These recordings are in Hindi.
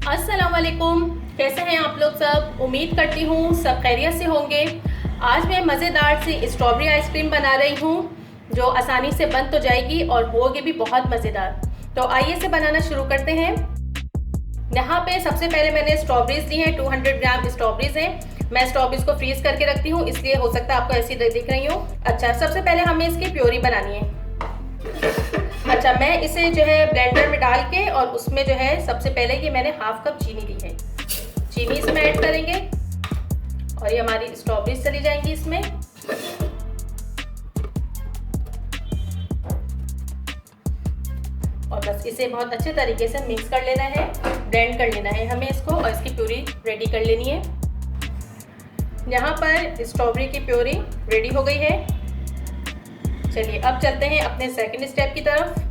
अस्सलाम वालेकुम, कैसे हैं आप लोग सब। उम्मीद करती हूँ सब खैरियत से होंगे। आज मैं मज़ेदार सी स्ट्रॉबेरी आइसक्रीम बना रही हूँ जो आसानी से बन तो जाएगी और होगी भी बहुत मज़ेदार। तो आइए से बनाना शुरू करते हैं। यहाँ पे सबसे पहले मैंने स्ट्रॉबेरीज ली हैं, 200 ग्राम स्ट्रॉबेरीज हैं। मैं स्ट्रॉबेरीज को फ्रीज करके रखती हूँ, इसलिए हो सकता है आपको ऐसी दिख रही हो। अच्छा, सबसे पहले हमें इसकी प्योरी बनानी है। अच्छा, मैं इसे जो है ब्लेंडर में डाल के और उसमें जो है सबसे पहले ये मैंने हाफ कप चीनी ली है। चीनी इसमें ऐड करेंगे और ये हमारी स्ट्रॉबेरीज चली जाएंगी इसमें। और बस इसे बहुत अच्छे तरीके से मिक्स कर लेना है, ब्लेंड कर लेना है हमें इसको, और इसकी प्यूरी रेडी कर लेनी है। यहाँ पर स्ट्रॉबेरी की प्यूरी रेडी हो गई है। चलिए अब चलते हैं अपने सेकंड स्टेप की तरफ।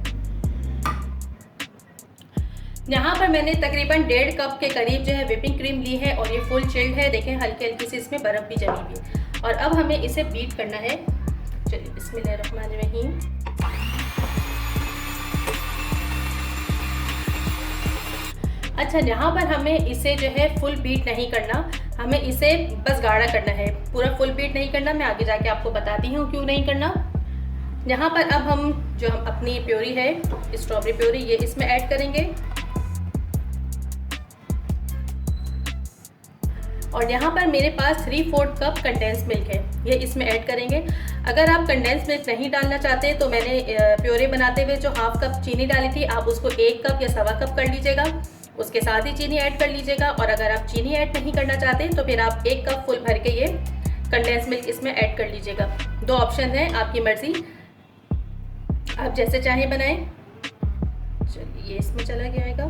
यहाँ पर मैंने तकरीबन 1.5 कप के करीब जो है व्हिपिंग क्रीम ली है और ये फुल चिल्ड है। देखें हल्की हल्की सी इसमें बर्फ़ भी जमी हुई है। और अब हमें इसे बीट करना है। चलिए बिस्मिल्लाहिर्रहमानिर्रहीम। अच्छा, यहाँ पर हमें इसे जो है फुल बीट नहीं करना, हमें इसे बस गाढ़ा करना है, पूरा फुल बीट नहीं करना। मैं आगे जाके आपको बताती हूँ क्यों नहीं करना। यहाँ पर अब हम अपनी प्योरी है, स्ट्रॉबेरी प्योरी, ये इसमें ऐड करेंगे। और यहाँ पर मेरे पास 3/4 कप कंडेंस मिल्क है, ये इसमें ऐड करेंगे। अगर आप कंडेंस मिल्क नहीं डालना चाहते तो मैंने प्योरी बनाते हुए जो हाफ कप चीनी डाली थी, आप उसको 1 कप या 1.25 कप कर लीजिएगा, उसके साथ ही चीनी ऐड कर लीजिएगा। और अगर आप चीनी ऐड नहीं करना चाहते तो फिर आप 1 कप फुल भर के ये कंडेंस मिल्क इसमें ऐड कर लीजिएगा। 2 ऑप्शन है, आपकी मर्ज़ी, आप जैसे चाहें बनाएं। चलिए ये इसमें चला गया आएगा।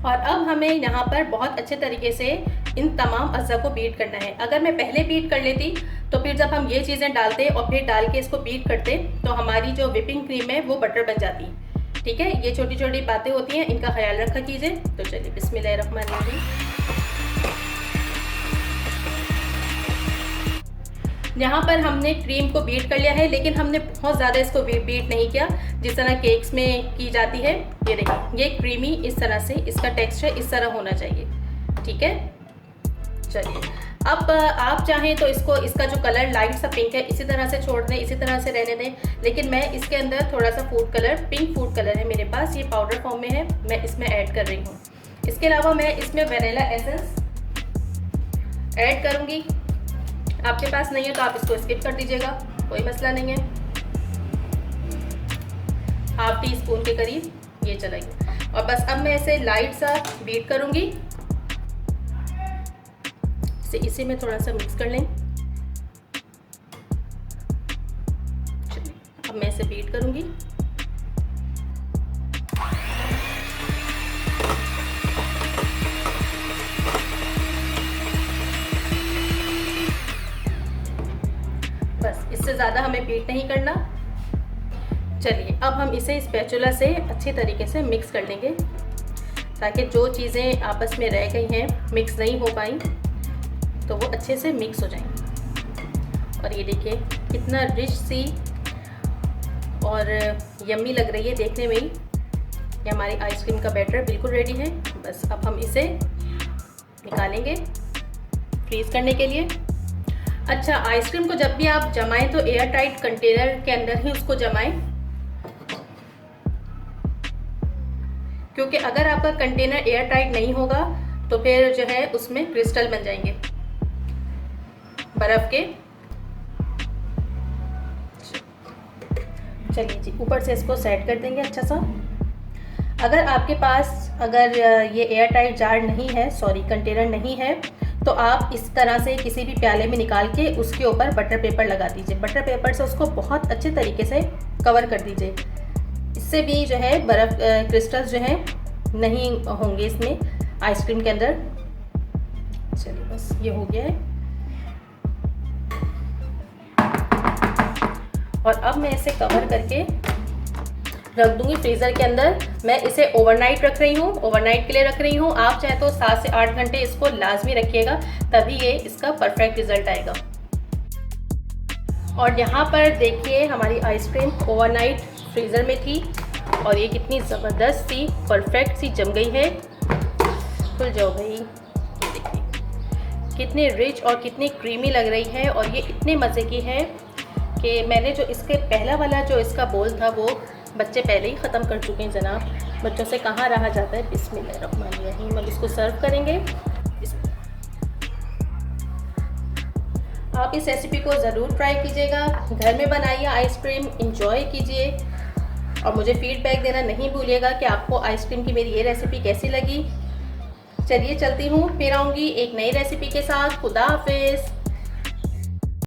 और अब हमें यहाँ पर बहुत अच्छे तरीके से इन तमाम अज़्ज़ा को बीट करना है। अगर मैं पहले बीट कर लेती तो फिर जब हम ये चीज़ें डालते और फिर डाल के इसको बीट करते तो हमारी जो व्हिपिंग क्रीम है वो बटर बन जाती। ठीक है, ये छोटी छोटी बातें होती हैं, इनका ख्याल रखा कीजिए। तो चलिए बिस्मिल्लाहिर्रहमानिर्रहीम। यहाँ पर हमने क्रीम को बीट कर लिया है, लेकिन हमने बहुत ज़्यादा इसको बीट नहीं किया जिस तरह केक्स में की जाती है। ये देखिए, ये क्रीमी इस तरह से, इसका टेक्सचर इस तरह होना चाहिए। ठीक है, चलिए अब आप चाहें तो इसका जो कलर लाइट सा पिंक है इसी तरह से छोड़ दें, इसी तरह से रहने दें। लेकिन मैं इसके अंदर थोड़ा सा food colour, pink food colour है मेरे पास, ये पाउडर फॉर्म में है, मैं इसमें ऐड कर रही हूँ। इसके अलावा मैं इसमें वनीला एसेंस ऐड करूँगी। आपके पास नहीं है तो आप इसको स्किप कर दीजिएगा, कोई मसला नहीं है। 1/2 टीस्पून के करीब ये चलेगा। और बस अब मैं इसे लाइट सा बीट करूंगी। इसे में थोड़ा सा मिक्स कर लें। अब मैं इसे बीट करूंगी। बस इससे ज़्यादा हमें बीट नहीं करना। चलिए अब हम इसे स्पैचुला से अच्छी तरीके से मिक्स कर लेंगे ताकि जो चीज़ें आपस में रह गई हैं, मिक्स नहीं हो पाई, तो वो अच्छे से मिक्स हो जाएं। और ये देखिए कितना रिच सी और यम्मी लग रही है देखने में ही। ये हमारी आइसक्रीम का बैटर बिल्कुल रेडी है। बस अब हम इसे निकालेंगे फ्रीज़ करने के लिए। अच्छा, आइसक्रीम को जब भी आप जमाएं तो एयर टाइट कंटेनर के अंदर ही उसको जमाएं, क्योंकि अगर आपका कंटेनर एयर टाइट नहीं होगा तो फिर जो है उसमें क्रिस्टल बन जाएंगे बर्फ़ के। चलिए जी, ऊपर से इसको सेट कर देंगे अच्छा सा। अगर आपके पास ये एयर टाइट जार नहीं है, सॉरी कंटेनर नहीं है, तो आप इस तरह से किसी भी प्याले में निकाल के उसके ऊपर बटर पेपर लगा दीजिए। बटर पेपर से उसको बहुत अच्छे तरीके से कवर कर दीजिए। इससे भी जो है बर्फ़ क्रिस्टल्स जो है नहीं होंगे इसमें आइसक्रीम के अंदर। चलिए बस ये हो गया है। और अब मैं इसे कवर करके रख दूंगी फ्रीज़र के अंदर। मैं इसे ओवरनाइट रख रही हूँ, ओवरनाइट के लिए रख रही हूँ। आप चाहे तो 7 से 8 घंटे इसको लाजमी रखिएगा, तभी ये इसका परफेक्ट रिजल्ट आएगा। और यहाँ पर देखिए हमारी आइसक्रीम ओवरनाइट फ्रीज़र में थी और ये कितनी ज़बरदस्त सी परफेक्ट सी जम गई है। खुल जाओ भाई, ये देखिए कितनी रिच और कितनी क्रीमी लग रही है। और ये इतने मज़े की है कि मैंने जो इसके पहला वाला जो इसका बोल था वो बच्चे पहले ही ख़त्म कर चुके हैं जनाब। बच्चों से कहाँ रहा जाता है। बिस्मिल्लाहिर्रहमानिर्रहीम। अब इसको सर्व करेंगे। आप इस रेसिपी को ज़रूर ट्राई कीजिएगा, घर में बनाइए आइसक्रीम, इंजॉय कीजिए और मुझे फीडबैक देना नहीं भूलिएगा कि आपको आइसक्रीम की मेरी ये रेसिपी कैसी लगी। चलिए चलती हूँ, फिर आऊँगी एक नई रेसिपी के साथ। खुदा हाफिज़।